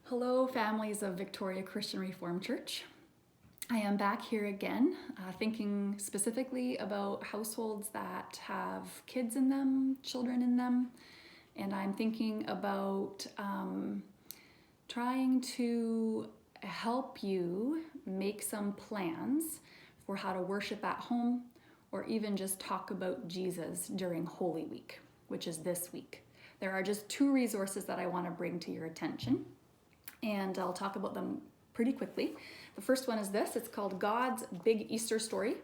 Hello, families of Victoria Christian Reformed Church. I am back here again, thinking specifically about households that have kids in them, children in them, and I'm thinking about trying to help you make some plans for how to worship at home or even just talk about Jesus during Holy Week, which is this week. There are just two resources that I want to bring to your attention, and I'll talk about them pretty quickly. The first one is this. It's called God's Big Easter Story.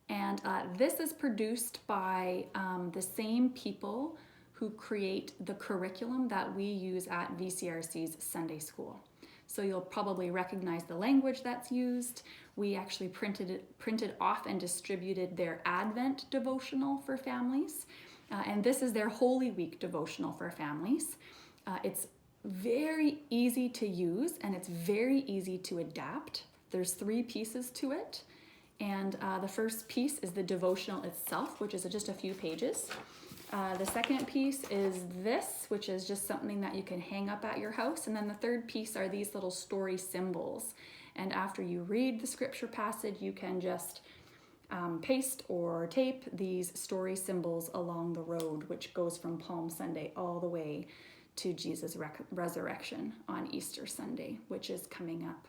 And this is produced by the same people who create the curriculum that we use at VCRC's Sunday School. So you'll probably recognize the language that's used. We actually printed off and distributed their Advent devotional for families. And this is their Holy Week devotional for families. It's very easy to use and it's very easy to adapt. There's 3 pieces to it. And the first piece is the devotional itself, which is just a few pages. The second piece is this, which is just something that you can hang up at your house. And then the third piece are these little story symbols. And after you read the scripture passage, you can just paste or tape these story symbols along the road, which goes from Palm Sunday all the way to Jesus' resurrection on Easter Sunday, which is coming up.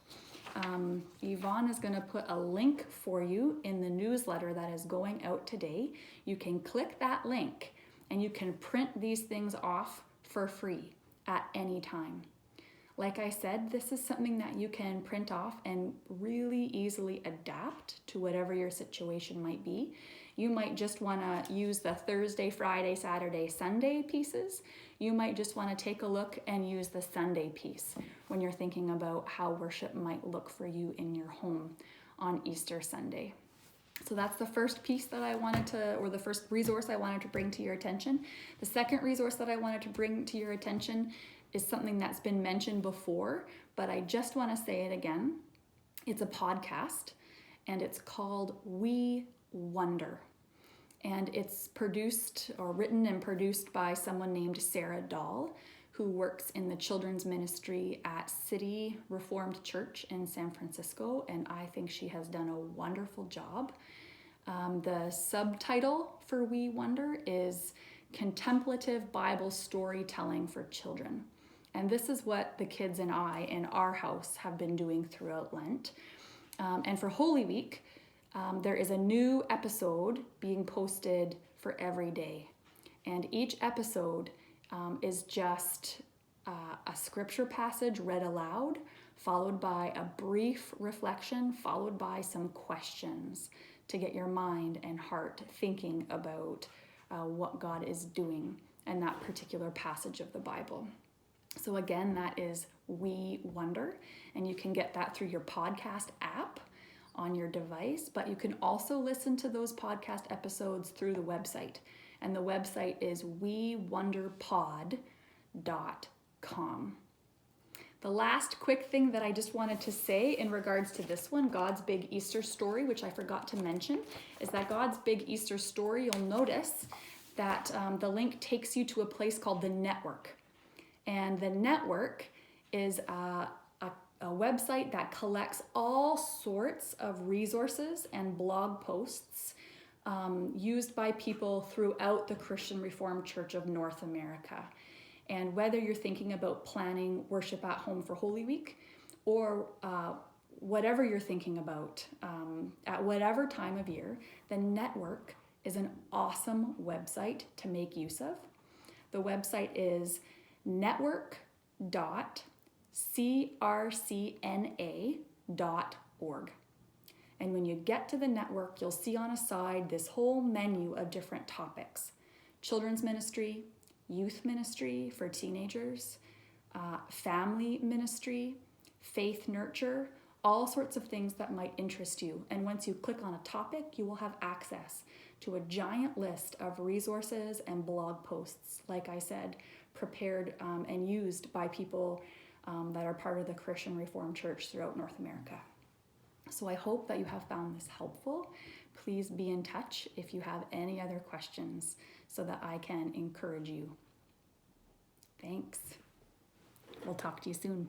Yvonne is going to put a link for you in the newsletter that is going out today. You can click that link and you can print these things off for free at any time. Like I said, this is something that you can print off and really easily adapt to whatever your situation might be. You might just want to use the Thursday, Friday, Saturday, Sunday pieces. You might just want to take a look and use the Sunday piece when you're thinking about how worship might look for you in your home on Easter Sunday. So that's the first piece that I wanted to, or the first resource I wanted to bring to your attention. The second resource that I wanted to bring to your attention is something that's been mentioned before, but I just want to say it again. It's a podcast and it's called We Wonder. And it's produced or written and produced by someone named Sarah Dahl, who works in the children's ministry at City Reformed Church in San Francisco. And I think she has done a wonderful job. The subtitle for We Wonder is Contemplative Bible Storytelling for Children. And this is what the kids and I in our house have been doing throughout Lent. And for Holy Week, there is a new episode being posted for every day. And each episode is just a scripture passage read aloud, followed by a brief reflection, followed by some questions to get your mind and heart thinking about what God is doing in that particular passage of the Bible. So again, that is We Wonder, and you can get that through your podcast app on your device, but you can also listen to those podcast episodes through the website. And the website is wewonderpod.com. The last quick thing that I just wanted to say in regards to this one, God's Big Easter Story, which I forgot to mention, is that God's Big Easter Story, you'll notice that the link takes you to a place called the Network. And the Network is a website that collects all sorts of resources and blog posts used by people throughout the Christian Reformed Church of North America. And whether you're thinking about planning worship at home for Holy Week or whatever you're thinking about at whatever time of year, the Network is an awesome website to make use of. The website is network.crcna.org. And when you get to the Network, you'll see on a side this whole menu of different topics. Children's ministry, youth ministry for teenagers, family ministry, faith nurture, all sorts of things that might interest you. And once you click on a topic, you will have access to a giant list of resources and blog posts, like I said, prepared and used by people that are part of the Christian Reformed Church throughout North America. So I hope that you have found this helpful. Please be in touch if you have any other questions so that I can encourage you. Thanks. We'll talk to you soon.